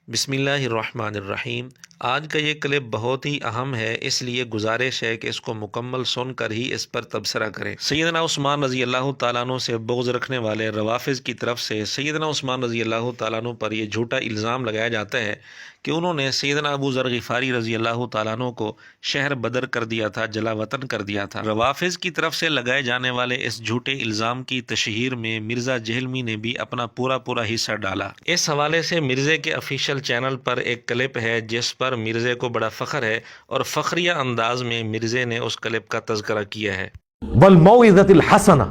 بسم اللہ الرحمن الرحیم۔ آج کا یہ کلپ بہت ہی اہم ہے، اس لیے گزارش ہے کہ اس کو مکمل سن کر ہی اس پر تبصرہ کریں۔ سیدنا عثمان رضی اللہ تعالیٰ عنہ سے بغض رکھنے والے روافض کی طرف سے سیدنا عثمان رضی اللہ تعالیٰ عنہ پر یہ جھوٹا الزام لگایا جاتا ہے کہ انہوں نے سیدنا ابو ذر غفاری رضی اللہ تعالیٰ عنہ کو شہر بدر کر دیا تھا، جلا وطن کر دیا تھا۔ روافض کی طرف سے لگائے جانے والے اس جھوٹے الزام کی تشہیر میں مرزا جہلمی نے بھی اپنا پورا حصہ ڈالا۔ اس حوالے سے مرزے کے آفیشیل چینل پر ایک کلپ ہے جس پر مرزے کو بڑا فخر ہے، اور فخریہ انداز میں مرزے نے اس کلپ کا تذکرہ کیا ہے۔ والموعظۃ الحسنہ،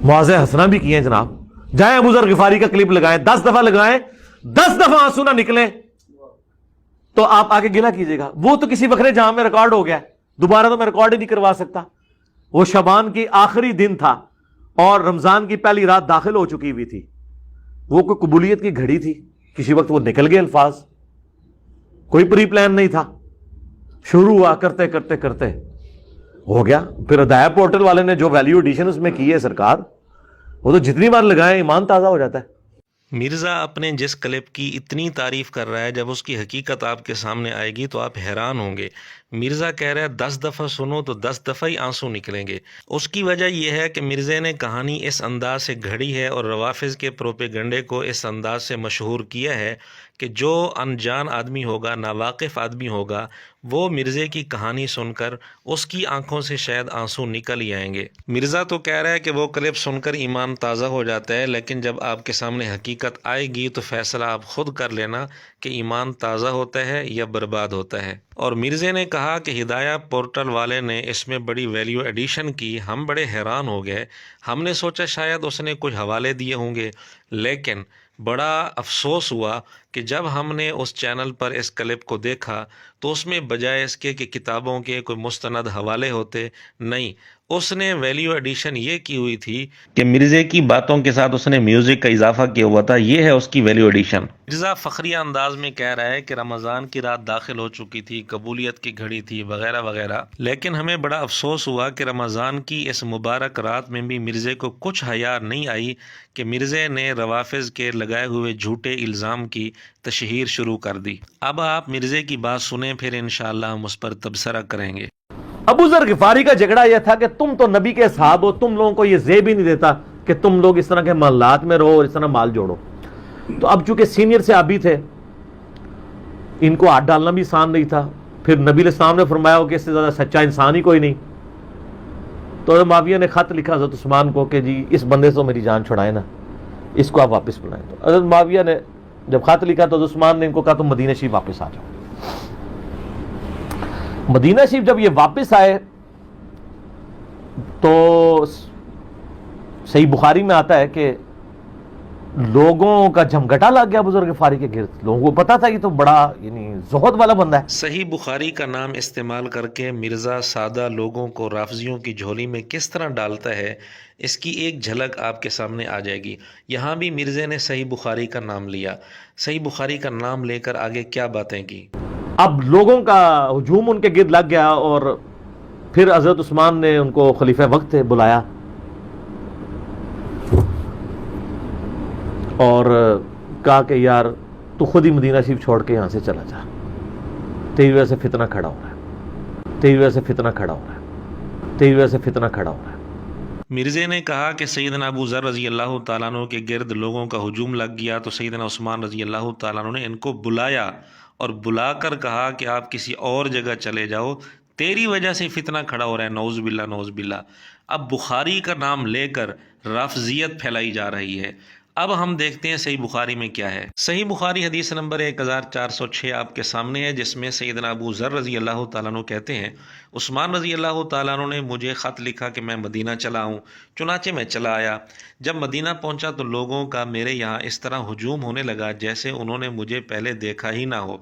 موعظہ حسنہ بھی کیے ہیں جناب۔ جائیں ابو ذر غفاری کا کلپ لگائیں، 10 دفعہ لگائیں، 10 دفعہ آنسو نہ نکلیں تو آپ آگے گلہ کیجئے گا۔ وہ تو کسی بکرے جہاں میں ریکارڈ ہو گیا، دوبارہ تو میں ریکارڈ ہی نہیں کروا سکتا۔ وہ شعبان کی آخری دن تھا اور رمضان کی پہلی رات داخل ہو چکی ہوئی تھی۔ وہ کوئی قبولیت کی گھڑی تھی، کسی وقت وہ نکل گئے الفاظ، کوئی پری پلان نہیں تھا، شروع ہوا کرتے کرتے کرتے ہو گیا۔ پھر ہدایہ پورٹل والے نے جو ویلیو ایڈیشن اس میں کی ہے سرکار، وہ تو جتنی بار لگائیں ایمان تازہ ہو جاتا ہے۔ مرزا اپنے جس کلپ کی اتنی تعریف کر رہا ہے، جب اس کی حقیقت آپ کے سامنے آئے گی تو آپ حیران ہوں گے۔ مرزا کہہ رہا ہے 10 دفعہ سنو تو 10 دفعہ ہی آنسو نکلیں گے۔ اس کی وجہ یہ ہے کہ مرزا نے کہانی اس انداز سے گھڑی ہے اور روافظ کے پروپیگنڈے کو اس انداز سے مشہور کیا ہے کہ جو انجان آدمی ہوگا، ناواقف آدمی ہوگا، وہ مرزا کی کہانی سن کر اس کی آنکھوں سے شاید آنسو نکل ہی آئیں گے۔ مرزا تو کہہ رہا ہے کہ وہ کلپ سن کر ایمان تازہ ہو جاتا ہے، لیکن جب آپ کے سامنے حقیقت آئے گی تو فیصلہ آپ خود کر لینا کہ ایمان تازہ ہوتا ہے یا برباد ہوتا ہے۔ اور مرزا نے کہا کہ ہدایہ پورٹل والے نے اس میں بڑی ویلیو ایڈیشن کی، ہم بڑے حیران ہو گئے، ہم نے سوچا شاید اس نے کچھ حوالے دیے ہوں گے، لیکن بڑا افسوس ہوا کہ جب ہم نے اس چینل پر اس کلپ کو دیکھا تو اس میں بجائے اس کے کہ کتابوں کے کوئی مستند حوالے ہوتے، نہیں، اس نے ویلیو ایڈیشن یہ کی ہوئی تھی کہ مرزا کی باتوں کے ساتھ اس نے میوزک کا اضافہ کیا ہوا تھا۔ یہ ہے اس کی ویلیو ایڈیشن۔ مرزا فخریہ انداز میں کہہ رہا ہے کہ رمضان کی رات داخل ہو چکی تھی، قبولیت کی گھڑی تھی، وغیرہ وغیرہ، لیکن ہمیں بڑا افسوس ہوا کہ رمضان کی اس مبارک رات میں بھی مرزا کو کچھ حیا نہیں آئی کہ مرزا نے روافظ کے لگائے ہوئے جھوٹے الزام کی تشہیر شروع کر دی۔ اب آپ مرزا کی بات سنیں، پھر انشاءاللہ ہم اس پر تبصرہ کریں گے۔ ابو ذر غفاری کا جھگڑا یہ تھا کہ تم تو نبی کے صحاب ہو، تم لوگوں کو یہ زیب ہی نہیں دیتا کہ تم لوگ اس طرح کے محلات میں رہو اور اس طرح مال جوڑو۔ تو اب چونکہ سینئر صحابی تھے، ان کو ہاتھ ڈالنا بھی آسان نہیں تھا۔ پھر نبی علیہ السلام نے فرمایا ہو کہ اس سے زیادہ سچا انسان ہی کوئی نہیں۔ تو حضرت معاویہ نے خط لکھا حضرت عثمان کو کہ جی اس بندے سے میری جان چھڑائیں نا، اس کو آپ واپس بلائیں۔ تو حضرت معاویہ نے جب خط لکھا تو حضرت عثمان نے ان کو کہا تم مدینہ شریف واپس آ جاؤ۔ مدینہ شریف جب یہ واپس آئے تو صحیح بخاری میں آتا ہے کہ لوگوں کا جھمگٹا لگ گیا بزرگ غفاری کے گرد۔ لوگوں کو پتا تھا یہ تو بڑا زہد والا بندہ ہے۔ صحیح بخاری کا نام استعمال کر کے مرزا سادہ لوگوں کو رافضیوں کی جھولی میں کس طرح ڈالتا ہے، اس کی ایک جھلک آپ کے سامنے آ جائے گی۔ یہاں بھی مرزا نے صحیح بخاری کا نام لیا، صحیح بخاری کا نام لے کر آگے کیا باتیں کی۔ اب لوگوں کا ہجوم ان کے گرد لگ گیا اور پھر حضرت عثمان نے ان کو خلیفہ وقت بلایا اور کہا کہ یار تو خود ہی مدینہ شریف چھوڑ کے یہاں سے چلا جا، تیری وجہ سے فتنہ کھڑا ہو رہا ہے، تیری وجہ سے فتنہ کھڑا ہو رہا ہے، تیری وجہ سے فتنہ کھڑا ہو رہا ہے۔ مرزا نے کہا کہ سیدنا ابو ذر رضی اللہ تعالیٰ عنہ کے گرد لوگوں کا ہجوم لگ گیا تو سیدنا عثمان رضی اللہ تعالیٰ عنہ نے ان کو بلایا اور بلا کر کہا کہ آپ کسی اور جگہ چلے جاؤ، تیری وجہ سے فتنہ کھڑا ہو رہا ہے، نعوذ باللہ نعوذ باللہ۔ اب بخاری کا نام لے کر رافضیت پھیلائی جا رہی ہے۔ اب ہم دیکھتے ہیں صحیح بخاری میں کیا ہے۔ صحیح بخاری حدیث نمبر 1406 آپ کے سامنے ہے، جس میں سیدنا ابو ذر رضی اللہ تعالیٰ عنہ کہتے ہیں عثمان رضی اللہ تعالیٰ عنہ نے مجھے خط لکھا کہ میں مدینہ چلا ہوں، چنانچہ میں چلا آیا۔ جب مدینہ پہنچا تو لوگوں کا میرے یہاں اس طرح ہجوم ہونے لگا جیسے انہوں نے مجھے پہلے دیکھا ہی نہ ہو۔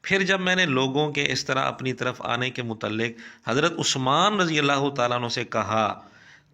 پھر جب میں نے لوگوں کے اس طرح اپنی طرف آنے کے متعلق حضرت عثمان رضی اللہ تعالیٰ عنہ سے کہا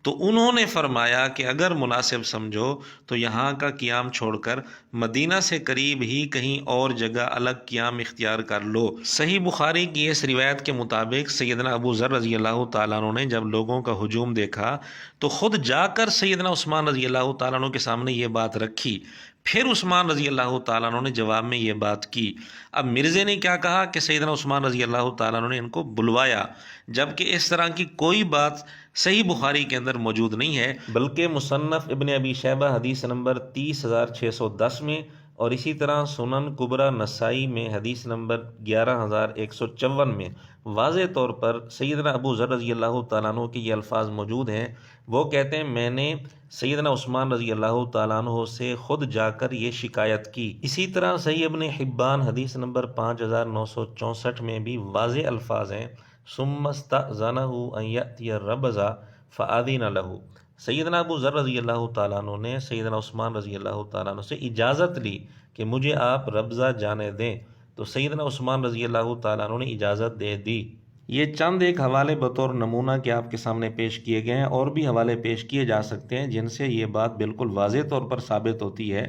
تو انہوں نے فرمایا کہ اگر مناسب سمجھو تو یہاں کا قیام چھوڑ کر مدینہ سے قریب ہی کہیں اور جگہ الگ قیام اختیار کر لو۔ صحیح بخاری کی اس روایت کے مطابق سیدنا ابو ذر رضی اللہ تعالیٰ عنہ نے جب لوگوں کا ہجوم دیکھا تو خود جا کر سیدنا عثمان رضی اللہ تعالیٰ عنہ کے سامنے یہ بات رکھی۔ پھر عثمان رضی اللہ تعالیٰ عنہ نے جواب میں یہ بات کی. اب مرزے نے کیا کہا کہ سیدنا عثمان رضی اللہ تعالیٰ عنہ نے ان کو بلوایا، جبکہ اس طرح کی کوئی بات صحیح بخاری کے اندر موجود نہیں ہے، بلکہ مصنف ابن ابی شیبہ حدیث نمبر 30,610 میں، اور اسی طرح سنن کبریٰ نسائی میں حدیث نمبر 11,154 میں واضح طور پر سیدنا ابو ذر رضی اللہ تعالیٰ عنہ کے یہ الفاظ موجود ہیں. وہ کہتے ہیں میں نے سیدنا عثمان رضی اللہ تعالیٰ عنہ سے خود جا کر یہ شکایت کی. اسی طرح صحیح ابن حبان حدیث نمبر 5,964 میں بھی واضح الفاظ ہیں ثم استأذنہ ان یأتی الربض فأذن لہ. سیدنا ابو ذر رضی اللہ تعالیٰ عنہ نے سیدنا عثمان رضی اللہ تعالیٰ عنہ سے اجازت لی کہ مجھے آپ ربضہ جانے دیں، تو سیدنا عثمان رضی اللہ تعالیٰ عنہ نے اجازت دے دی. یہ چند ایک حوالے بطور نمونہ کے آپ کے سامنے پیش کیے گئے ہیں، اور بھی حوالے پیش کیے جا سکتے ہیں جن سے یہ بات بالکل واضح طور پر ثابت ہوتی ہے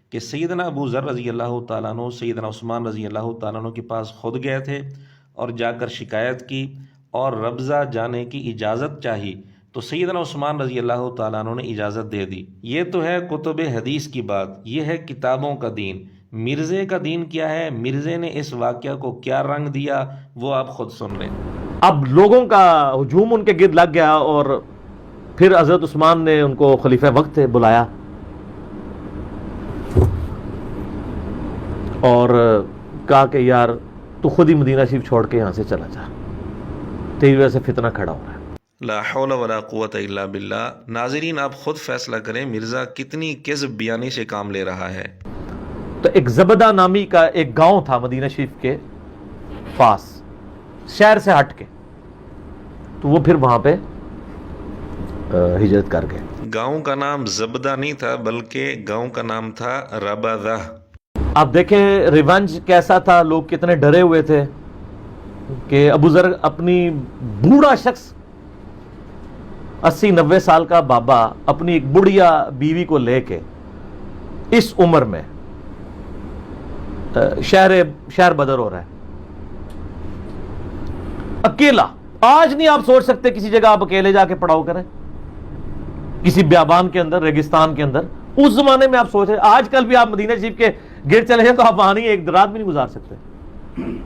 کہ سیدنا ابو ذر رضی اللہ تعالیٰ عنہ سیدنا عثمان رضی اللہ تعالیٰ عنہ کے پاس خود گئے تھے اور جا کر شکایت کی اور ربضہ جانے کی اجازت چاہی، تو سیدنا عثمان رضی اللہ تعالیٰ عنہ نے اجازت دے دی. یہ تو ہے کتب حدیث کی بات، یہ ہے کتابوں کا دین. مرزے کا دین کیا ہے، مرزے نے اس واقعہ کو کیا رنگ دیا، وہ آپ خود سن لیں. اب لوگوں کا ہجوم ان کے گرد لگ گیا، اور پھر حضرت عثمان نے ان کو خلیفہ وقت بلایا اور کہا کہ یار تو خود ہی مدینہ شریف چھوڑ کے یہاں سے چلا جا، تیری وجہ سے فتنہ کھڑا ہو رہا ہے. لا حول ولا قوت الا باللہ. ناظرین آپ خود فیصلہ کریں مرزا کتنی کذب بیانی سے کام لے رہا ہے. تو ایک زبدہ نامی کا ایک گاؤں تھا مدینہ شریف کے پاس، شہر سے ہٹ کے، تو وہ پھر وہاں پہ ہجرت کر گئے. گاؤں کا نام زبدہ نہیں تھا بلکہ گاؤں کا نام تھا ربضہ. آپ دیکھیں ریونج کیسا تھا، لوگ کتنے ڈرے ہوئے تھے کہ ابو ذر اپنی بوڑھا شخص 80-90 سال کا بابا اپنی ایک بڑھیا بیوی کو لے کے اس عمر میں شہر بدر ہو رہا ہے اکیلا. آج نہیں آپ سوچ سکتے کسی جگہ آپ اکیلے جا کے پڑاؤ کریں، کسی بیابان کے اندر، ریگستان کے اندر. اس زمانے میں آپ سوچ رہے، آج کل بھی آپ مدینہ شریف کے گرد چلے جائیں تو آپ وہاں نہیں ایک رات بھی نہیں گزار سکتے.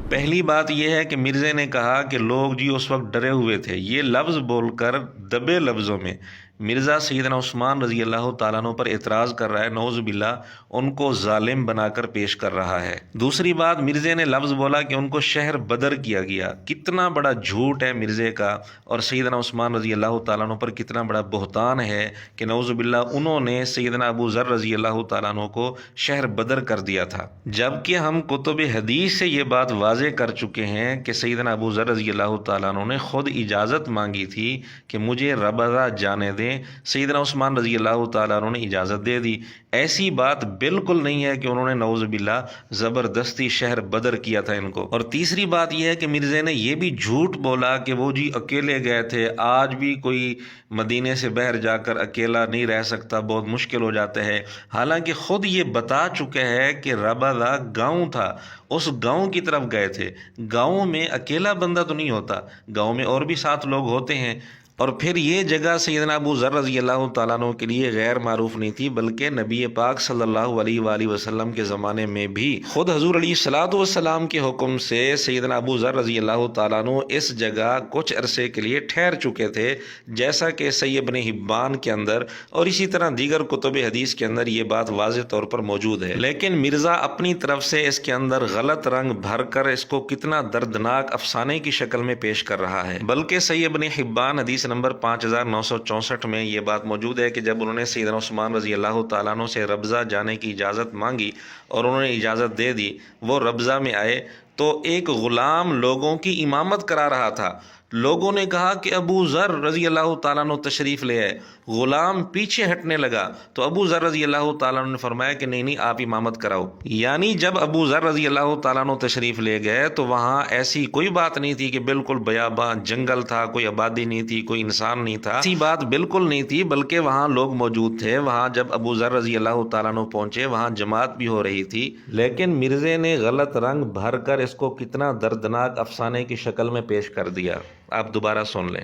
پہلی بات یہ ہے کہ مرزے نے کہا کہ لوگ جی اس وقت ڈرے ہوئے تھے. یہ لفظ بول کر دبے لفظوں میں مرزا سیدنا عثمان رضی اللہ تعالیٰ عنہ پر اعتراض کر رہا ہے، نعوذ باللہ ان کو ظالم بنا کر پیش کر رہا ہے. دوسری بات مرزے نے لفظ بولا کہ ان کو شہر بدر کیا گیا. کتنا بڑا جھوٹ ہے مرزے کا، اور سیدنا عثمان رضی اللہ تعالیٰ عنہ پر کتنا بڑا بہتان ہے کہ نعوذ باللہ انہوں نے سیدنا ابو ذر رضی اللہ تعالیٰ عنہ کو شہر بدر کر دیا تھا. جبکہ ہم کتب حدیث سے یہ بات واضح کر چکے ہیں کہ سیدنا ابو ذر رضی اللہ تعالیٰ عنہ نے خود اجازت مانگی تھی کہ مجھے ربضہ جانے دیں. سیدنا عثمان رضی اللہ تعالیٰ عنہ نے اجازت دے دی. ایسی بات بالکل نہیں ہے کہ انہوں نے نعوذ باللہ زبردستی شہر بدر کیا تھا ان کو. اور تیسری بات یہ ہے کہ مرزے نے یہ بھی جھوٹ بولا کہ وہ جی اکیلے گئے تھے. آج بھی کوئی مدینے سے باہر جا کر اکیلا نہیں رہ سکتا، بہت مشکل ہو جاتا ہے. حالانکہ خود یہ بتا چکے ہیں کہ ربضہ گاؤں تھا، اس گاؤں کی طرف گئے تھے. گاؤں میں اکیلا بندہ تو نہیں ہوتا، گاؤں میں اور بھی ساتھ لوگ ہوتے ہیں. اور پھر یہ جگہ سیدنا ابو ذر رضی اللہ تعالیٰ عنہ کے لیے غیر معروف نہیں تھی، بلکہ نبی پاک صلی اللہ علیہ وآلہ وسلم کے زمانے میں بھی خود حضور علیہ الصلوۃ والسلام کے حکم سے سیدنا ابو ذر رضی اللہ تعالیٰ عنہ اس جگہ کچھ عرصے کے لیے ٹھہر چکے تھے، جیسا کہ صحیح ابن حبان کے اندر اور اسی طرح دیگر کتب حدیث کے اندر یہ بات واضح طور پر موجود ہے. لیکن مرزا اپنی طرف سے اس کے اندر غلط رنگ بھر کر اس کو کتنا دردناک افسانے کی شکل میں پیش کر رہا ہے. بلکہ صحیح ابن حبان حدیث نمبر 5,964 میں یہ بات موجود ہے کہ جب انہوں نے سیدنا عثمان رضی اللہ تعالیٰ عنہ سے ربضہ جانے کی اجازت مانگی اور انہوں نے اجازت دے دی، وہ ربضہ میں آئے تو ایک غلام لوگوں کی امامت کرا رہا تھا. لوگوں نے کہا کہ ابو ذر رضی اللہ تعالیٰ عنہ تشریف لے آئے. غلام پیچھے ہٹنے لگا تو ابو ذر رضی اللہ تعالیٰ عنہ نے فرمایا کہ نہیں آپ امامت کراؤ. یعنی جب ابو ذر رضی اللہ تعالیٰ عنہ تشریف لے گئے تو وہاں ایسی کوئی بات نہیں تھی کہ بالکل بیاباں جنگل تھا، کوئی آبادی نہیں تھی، کوئی انسان نہیں تھا. ایسی بات بالکل نہیں تھی، بلکہ وہاں لوگ موجود تھے. وہاں جب ابو ذر رضی اللہ تعالیٰ عنہ پہنچے وہاں جماعت بھی ہو رہی تھی. لیکن مرزے نے غلط رنگ بھر کر اس کو کتنا دردناک افسانے کی شکل میں پیش کر دیا. آپ دوبارہ سن لیں.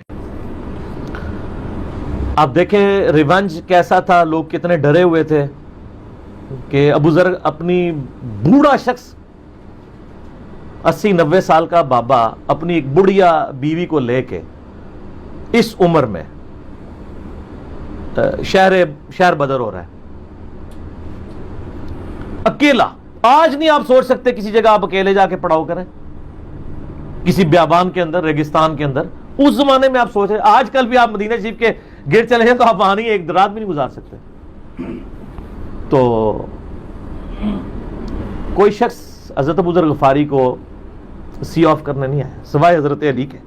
آپ دیکھیں ریونج کیسا تھا، لوگ کتنے ڈرے ہوئے تھے کہ ابو ذر اپنی بوڑھا شخص 80-90 سال کا بابا اپنی ایک بڑھیا بیوی کو لے کے اس عمر میں شہر بدر ہو رہا ہے اکیلا. آج نہیں آپ سوچ سکتے کسی جگہ آپ اکیلے جا کے پڑاؤ کریں کسی بیابان کے اندر, ریگستان کے اندر. اس زمانے میں آپ سوچ رہے, آج کل بھی آپ مدینہ شریف کے گرد چلے جائیں تو آپ وہاں نہیں ایک رات بھی نہیں گزار سکتے. تو کوئی شخص حضرت ابو ذر غفاری کو سی آف کرنے نہیں آیا سوائے حضرت علی کے,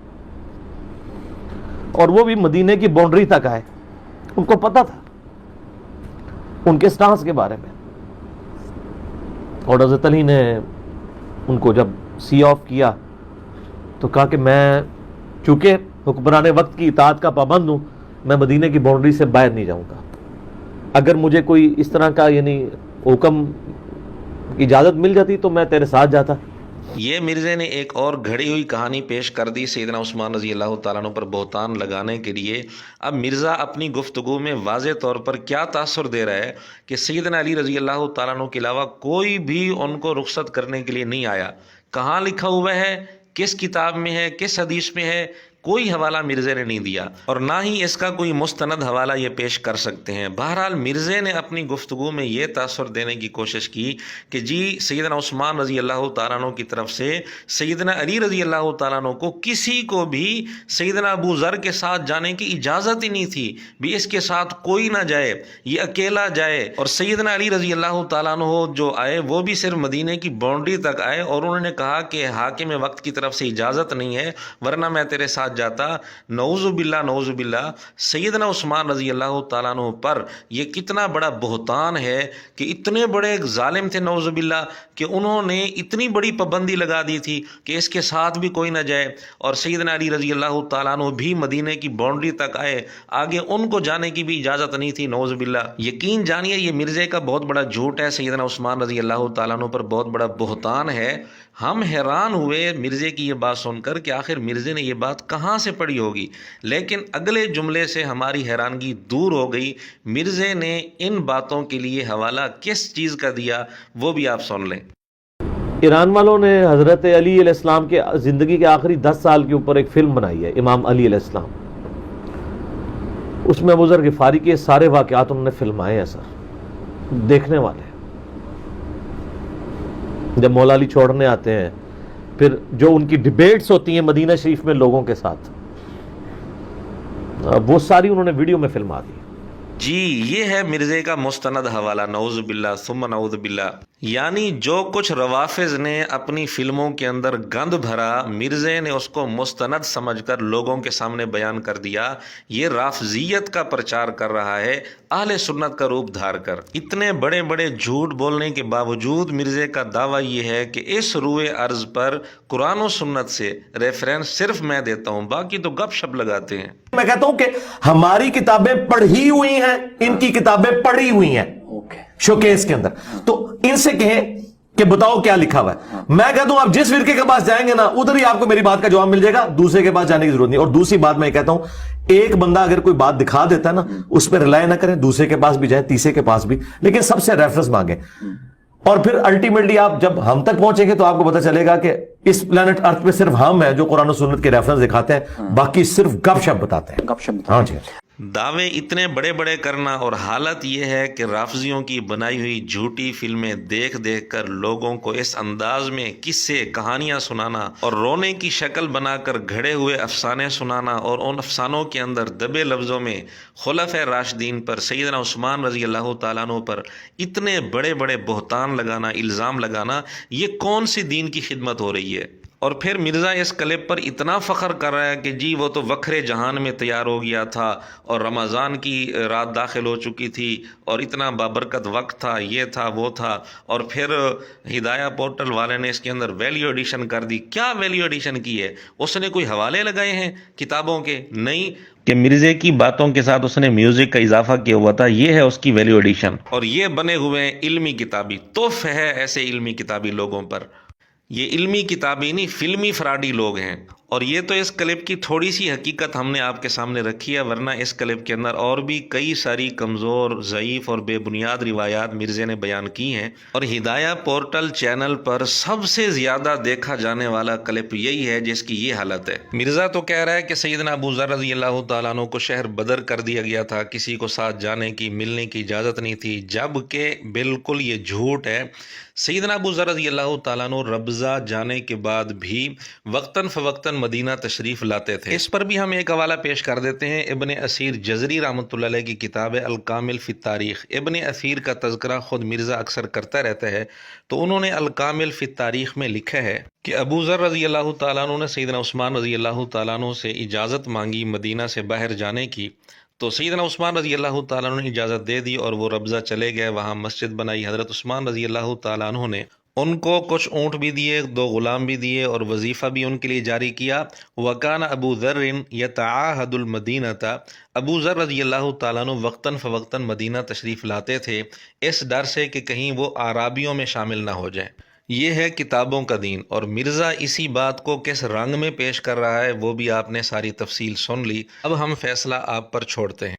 اور وہ بھی مدینے کی باؤنڈری تک آئے. ان کو پتا تھا ان کے سٹانس کے بارے میں, اور حضرت علی نے ان کو جب سی آف کیا تو کہا کہ میں چونکہ حکمران وقت کی اطاعت کا پابند ہوں, میں مدینے کی باؤنڈری سے باہر نہیں جاؤں گا. اگر مجھے کوئی اس طرح کا یعنی حکم کی اجازت مل جاتی تو میں تیرے ساتھ جاتا. یہ مرزے نے ایک اور گھڑی ہوئی کہانی پیش کر دی سیدنا عثمان رضی اللہ تعالیٰ عنہ پر بہتان لگانے کے لیے. اب مرزا اپنی گفتگو میں واضح طور پر کیا تاثر دے رہا ہے کہ سیدنا علی رضی اللہ تعالیٰ عنہ کے علاوہ کوئی بھی ان کو رخصت کرنے کے لیے نہیں آیا. کہاں لکھا ہوا ہے, کس کتاب میں ہے, کس حدیث میں ہے, کوئی حوالہ مرزے نے نہیں دیا, اور نہ ہی اس کا کوئی مستند حوالہ یہ پیش کر سکتے ہیں. بہرحال مرزے نے اپنی گفتگو میں یہ تاثر دینے کی کوشش کی کہ جی سیدنا عثمان رضی اللہ تعالیٰ عنہ کی طرف سے سیدنا علی رضی اللہ تعالیٰ عنہ کو کسی کو بھی سیدنا ابو ذر کے ساتھ جانے کی اجازت ہی نہیں تھی, بھی اس کے ساتھ کوئی نہ جائے, یہ اکیلا جائے. اور سیدنا علی رضی اللہ تعالیٰ عنہ جو آئے وہ بھی صرف مدینے کی باؤنڈری تک آئے, اور انہوں نے کہا کہ حاکم وقت کی طرف سے اجازت نہیں ہے ورنہ میں تیرے ساتھ جاتا. نعوذ باللہ سیدنا عثمان رضی اللہ تعالیٰ عنہ پر یہ کتنا بڑا بہتان ہے کہ اتنے بڑے ظالم تھے نعوذ باللہ کہ انہوں نے اتنی بڑی پابندی لگا دی تھی کہ اس کے ساتھ بھی کوئی نہ جائے. اور سیدنا علی رضی اللہ تعالیٰ عنہ بھی مدینے کی باؤنڈری تک آئے, آگے ان کو جانے کی بھی اجازت نہیں تھی نعوذ باللہ. یقین جانیے یہ مرزے کا بہت بڑا جھوٹ ہے, سیدنا عثمان رضی اللہ تعالیٰ عنہ پر بہت بڑا بہتان ہے. ہم حیران ہوئے مرزے کی یہ بات سن کر کہ آخر مرزے نے یہ بات کہاں سے پڑھی ہوگی, لیکن اگلے جملے سے ہماری حیرانگی دور ہو گئی. مرزے نے ان باتوں کے لیے حوالہ کس چیز کا دیا وہ بھی آپ سن لیں. ایران والوں نے حضرت علی علیہ السلام کے زندگی کے آخری 10 سال کے اوپر ایک فلم بنائی ہے, امام علی علیہ السلام. اس میں ابو ذر غفاری کے سارے واقعات انہوں نے فلمائے ہیں سر, دیکھنے والے. جب مولا علی چھوڑنے آتے ہیں, پھر جو ان کی ڈیبیٹس ہوتی ہیں مدینہ شریف میں لوگوں کے ساتھ, وہ ساری انہوں نے ویڈیو میں فلما دی. جی یہ ہے مرزے کا مستند حوالہ, نعوذ باللہ ثم نعوذ باللہ. یعنی جو کچھ روافظ نے اپنی فلموں کے اندر گند بھرا, مرزے نے اس کو مستند سمجھ کر لوگوں کے سامنے بیان کر دیا. یہ رافضیت کا پرچار کر رہا ہے اہل سنت کا روپ دھار کر. اتنے بڑے بڑے جھوٹ بولنے کے باوجود مرزے کا دعویٰ یہ ہے کہ اس روئے ارض پر قرآن و سنت سے ریفرنس صرف میں دیتا ہوں, باقی تو گپ شپ لگاتے ہیں. میں کہتا ہوں کہ ہماری کتابیں پڑھی ہوئی ہیں, ان کی کتابیں پڑھی ہوئی ہیں شوکیس کے اندر, تو ان سے کہیں کہ بتاؤ کیا لکھا ہوا ہے. میں کہتا ہوں آپ جس فرقے کے پاس جائیں گے نا ادھر ہی آپ کو میری بات کا جواب مل جائے گا, دوسرے کے پاس جانے کی ضرورت نہیں. اور دوسری بات میں کہتا ہوں, ایک بندہ اگر کوئی بات دکھا دیتا ہے نا اس پہ ریلائی نہ کریں, دوسرے کے پاس بھی جائیں, تیسرے کے پاس بھی, لیکن سب سے ریفرنس مانگیں. اور پھر الٹیمیٹلی آپ جب ہم تک پہنچیں گے تو آپ کو پتہ چلے گا کہ اس پلانٹ ارتھ پہ صرف ہم ہیں جو قرآن و سنت کے ریفرنس دکھاتے ہیں, باقی صرف گپ شپ بتاتے ہیں. ہاں جی. دعوے اتنے بڑے بڑے کرنا, اور حالت یہ ہے کہ رافضیوں کی بنائی ہوئی جھوٹی فلمیں دیکھ دیکھ کر لوگوں کو اس انداز میں قصے کہانیاں سنانا اور رونے کی شکل بنا کر گھڑے ہوئے افسانے سنانا, اور ان افسانوں کے اندر دبے لفظوں میں خلفائے راشدین پر, سیدنا عثمان رضی اللہ تعالیٰ عنہ پر اتنے بڑے بڑے بہتان لگانا, الزام لگانا, یہ کون سی دین کی خدمت ہو رہی ہے. اور پھر مرزا اس کلپ پر اتنا فخر کر رہا ہے کہ جی وہ تو وکھرے جہان میں تیار ہو گیا تھا, اور رمضان کی رات داخل ہو چکی تھی, اور اتنا بابرکت وقت تھا, یہ تھا وہ تھا. اور پھر ہدایہ پورٹل والے نے اس کے اندر ویلیو ایڈیشن کر دی. کیا ویلیو ایڈیشن کی ہے؟ اس نے کوئی حوالے لگائے ہیں کتابوں کے؟ نہیں, کہ مرزے کی باتوں کے ساتھ اس نے میوزک کا اضافہ کیا ہوا تھا, یہ ہے اس کی ویلیو ایڈیشن. اور یہ بنے ہوئے علمی کتابی تحفہ ہے ایسے علمی کتابی لوگوں پر. یہ علمی کتابی نہیں، فلمی فراڈی لوگ ہیں۔ اور یہ تو اس کلپ کی تھوڑی سی حقیقت ہم نے آپ کے سامنے رکھی ہے، ورنہ اس کلپ کے اندر اور بھی کئی ساری کمزور، ضعیف اور بے بنیاد روایات مرزے نے بیان کی ہیں۔ اور ہدایہ پورٹل چینل پر سب سے زیادہ دیکھا جانے والا کلپ یہی ہے جس کی یہ حالت ہے۔ مرزا تو کہہ رہا ہے کہ سیدنا ابو ذر رضی اللہ تعالیٰ عنہ کو شہر بدر کر دیا گیا تھا، کسی کو ساتھ جانے کی، ملنے کی اجازت نہیں تھی، جبکہ بالکل یہ جھوٹ ہے۔ سیدنا ابو ذر رضی اللہ تعالیٰ عنہ ربضہ جانے کے بعد بھی وقتاً فوقتاً مدینہ تشریف لاتے تھے۔ اس پر بھی ہم ایک حوالہ پیش کر دیتے ہیں، ابن اسیر جزری رحمۃ اللہ علیہ کی کتاب ہے الکامل فی التاریخ۔ ابن اسیر کا تذکرہ خود مرزا اکثر کرتا رہتا ہے، تو انہوں نے الکامل فی التاریخ میں لکھا ہے کہ ابو ذر رضی اللہ تعالیٰ عنہ نے سیدنا عثمان رضی اللہ تعالیٰ عنہ سے اجازت مانگی مدینہ سے باہر جانے کی، تو سیدنا عثمان رضی اللہ تعالیٰ عنہ نے اجازت دے دی اور وہ ربضہ چلے گئے، وہاں مسجد بنائی۔ حضرت عثمان رضی اللہ تعالیٰ عنہ نے ان کو کچھ اونٹ بھی دیے، 2 غلام بھی دیے اور وظیفہ بھی ان کے لیے جاری کیا۔ وَكَانَ أَبُو ذَرٍ يَتَعَاهَدُ الْمَدِينَةَ، ابو ذر رضی اللہ تعالیٰ عنہ وقتاً فوقتاً مدینہ تشریف لاتے تھے، اس ڈر سے کہ کہیں وہ اعرابیوں میں شامل نہ ہو جائیں۔ یہ ہے کتابوں کا دین، اور مرزا اسی بات کو کس رنگ میں پیش کر رہا ہے وہ بھی آپ نے ساری تفصیل سن لی۔ اب ہم فیصلہ آپ پر چھوڑتے ہیں۔